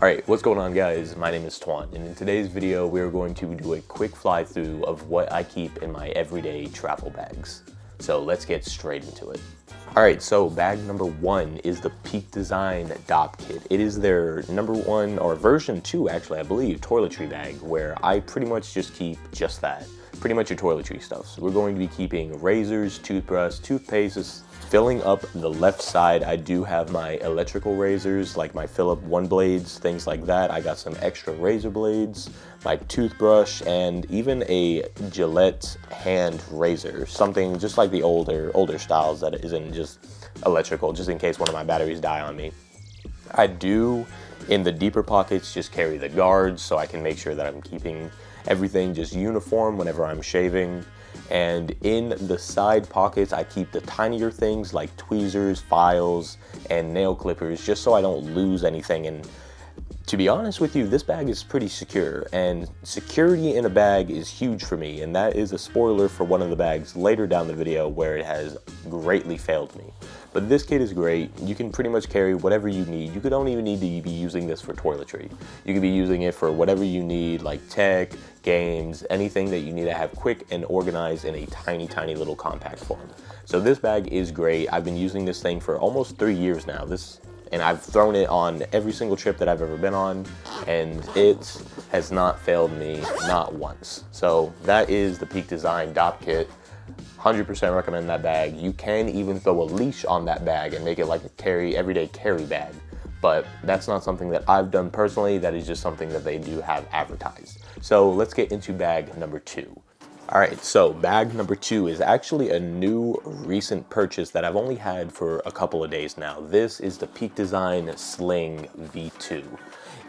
Alright, what's going on guys? My name is Twan, and in today's video we are going to do a quick fly through of what I keep in my everyday travel bags. So let's get straight into it. Alright, so bag number 1 is the Peak Design Dop Kit. It is their number 1, or version 2 actually, I believe, toiletry bag, where I pretty much just keep just that. Pretty much your toiletry stuff. So we're going to be keeping razors, toothbrush, toothpastes. Filling up the left side, I do have my electrical razors, like my Philip One blades, things like that. I got some extra razor blades, my toothbrush, and even a Gillette hand razor. Something just like the older styles that isn't just electrical, just in case one of my batteries die on me. I do, in the deeper pockets, just carry the guards so I can make sure that I'm keeping everything just uniform whenever I'm shaving. And in the side pockets, I keep the tinier things like tweezers, files, and nail clippers, just so I don't lose anything. And to be honest with you, this bag is pretty secure, and security in a bag is huge for me, and that is a spoiler for one of the bags later down the video where it has greatly failed me. But this kit is great. You can pretty much carry whatever you need. You don't even need to be using this for toiletry. You could be using it for whatever you need, like tech, games, anything that you need to have quick and organized in a tiny little compact form. So this bag is great. I've been using this thing for almost 3 years now. And I've thrown it on every single trip that I've ever been on, and it has not failed me, not once. So that is the Peak Design Dop Kit. 100% recommend that bag. You can even throw a leash on that bag and make it like a everyday carry bag. But that's not something that I've done personally. That is just something that they do have advertised. So let's get into bag number 2. All right, so bag number 2 is actually a new recent purchase that I've only had for a couple of days now. This is the Peak Design Sling V2.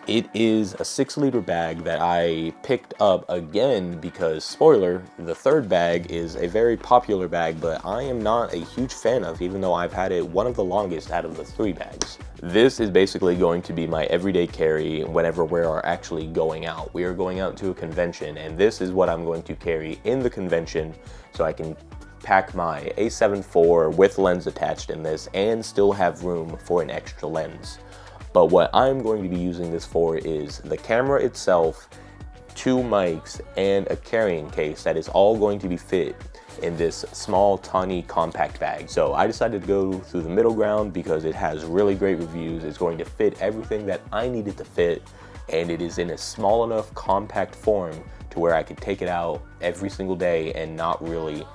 It is a 6-liter bag that I picked up again because, spoiler, the third bag is a very popular bag, but I am not a huge fan of, even though I've had it one of the longest out of the 3 bags. This is basically going to be my everyday carry whenever we are actually going out. We are going out to a convention, and this is what I'm going to carry in the convention, so I can pack my A7 IV with lens attached in this and still have room for an extra lens. But what I'm going to be using this for is the camera itself, 2 mics, and a carrying case that is all going to be fit in this small, tiny, compact bag. So I decided to go through the middle ground because it has really great reviews. It's going to fit everything that I needed to fit, and it is in a small enough, compact form to where I could take it out every single day and not really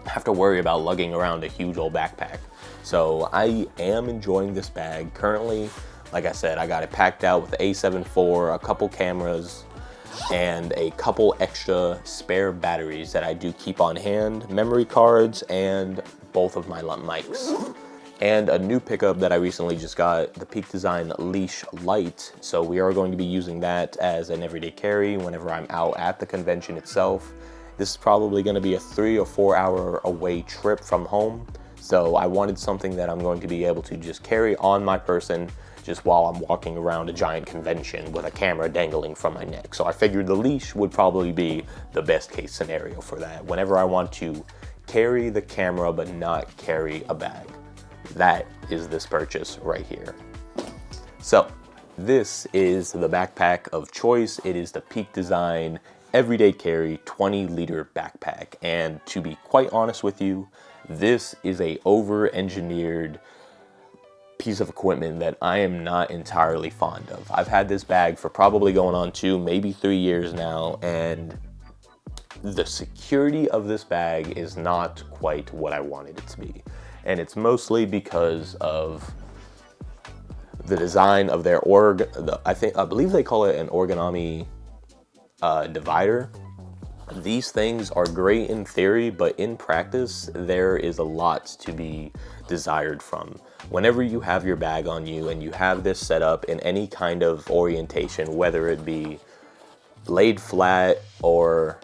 have to worry about lugging around a huge old backpack. So I am enjoying this bag currently. Like I said, I got it packed out with the A7 IV, a couple cameras, and a couple extra spare batteries that I do keep on hand, memory cards, and both of my mics. And a new pickup that I recently just got, the Peak Design Leash Light. So we are going to be using that as an everyday carry whenever I'm out at the convention itself. This is probably going to be a 3 or 4 hour away trip from home. So I wanted something that I'm going to be able to just carry on my person just while I'm walking around a giant convention with a camera dangling from my neck. So I figured the leash would probably be the best case scenario for that. Whenever I want to carry the camera but not carry a bag. That is this purchase right here. So this is the backpack of choice. It is the Peak Design Everyday Carry 20-liter backpack. And to be quite honest with you, this is a over-engineered piece of equipment that I am not entirely fond of. I've had this bag for probably going on 2, maybe 3 years now, and the security of this bag is not quite what I wanted it to be. And it's mostly because of the design of their I believe they call it an origami divider. These things are great in theory, but in practice, there is a lot to be desired from. Whenever you have your bag on you and you have this set up in any kind of orientation, whether it be laid flat or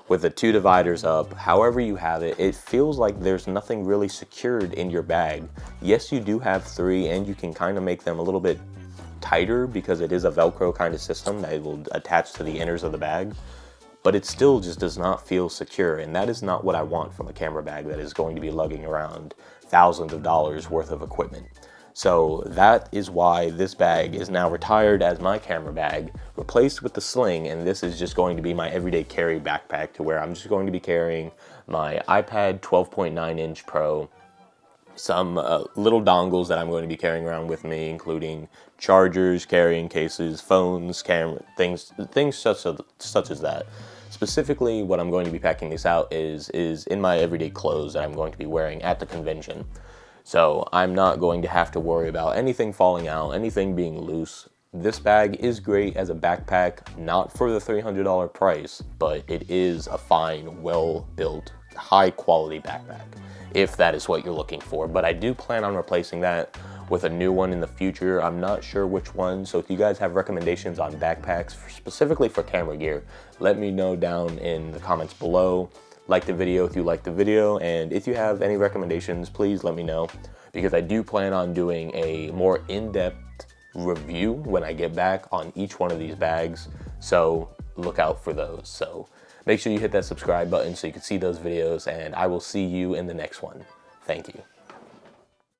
with the 2 dividers up, however you have it, it feels like there's nothing really secured in your bag. Yes, you do have 3, and you can kind of make them a little bit tighter because it is a Velcro kind of system that will attach to the inners of the bag. But it still just does not feel secure, and that is not what I want from a camera bag that is going to be lugging around thousands of dollars worth of equipment. So that is why this bag is now retired as my camera bag, replaced with the sling, and this is just going to be my everyday carry backpack, to where I'm just going to be carrying my iPad 12.9-inch Pro, some little dongles that I'm going to be carrying around with me, including chargers, carrying cases, phones, camera, things such as that. Specifically, what I'm going to be packing this out is in my everyday clothes that I'm going to be wearing at the convention. So I'm not going to have to worry about anything falling out, anything being loose. This bag is great as a backpack, not for the $300 price, but it is a fine, well-built, high-quality backpack, if that is what you're looking for. But I do plan on replacing that with a new one in the future. I'm not sure which one, so if you guys have recommendations on backpacks, specifically for camera gear, let me know down in the comments below. Like the video if you like the video, and if you have any recommendations, please let me know, because I do plan on doing a more in-depth review when I get back on each one of these bags, so look out for those. So make sure you hit that subscribe button so you can see those videos, and I will see you in the next one. Thank you.